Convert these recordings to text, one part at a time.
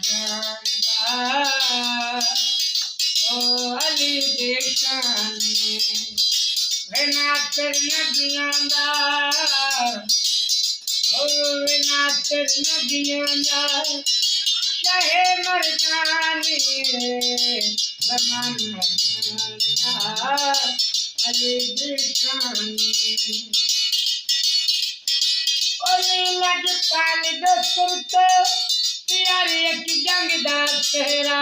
जानदा ओ अली दे शाने वे नाचर नदियां दा ओ वे नाचर नदियां दा चाहे मर्दानी ज़माना जानदा अली दे शाने ओली लजपाल दे सिर ते प्यारी एक जंग दा चेहरा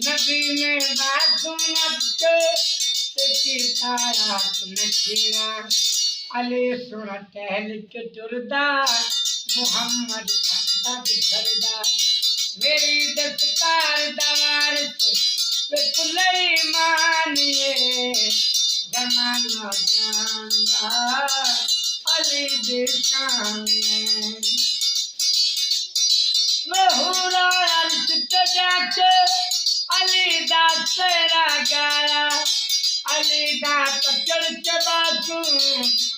नबी में बासुमत के तारा नखीरा अली सुन टहल के दुरदा मोहम्मद खाता बिखरदा मेरी दस्तकार दवार पे कुलई मानिए ज़माना जानदा अली दे शाने महूरा अर्श के जाके अली दा तेरा गाया अली दा चढ़ के बाजू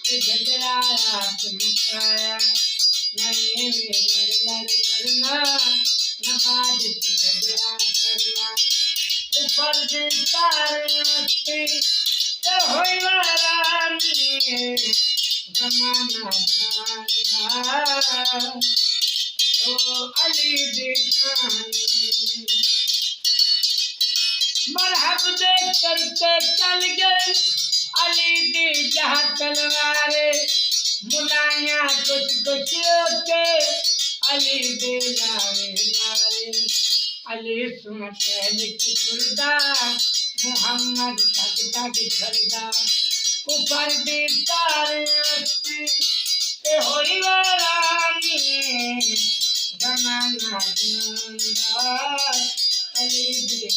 गजराया चमकाया नहीं मरना नवाज की गजरा करना ऊपर से सारे ते होई वारानी ज़माना जानदा ओ अली दे शाने मरहब दे करके चल गए अली दी जहाँ तलवारे मुलाया कुछ के अली दे लावे नारे अली सुन लिख सुरदा मोहम्मद तक तक झरदा ऊपर दी तारे ते होई वारानी ज़माना जानदा अली दे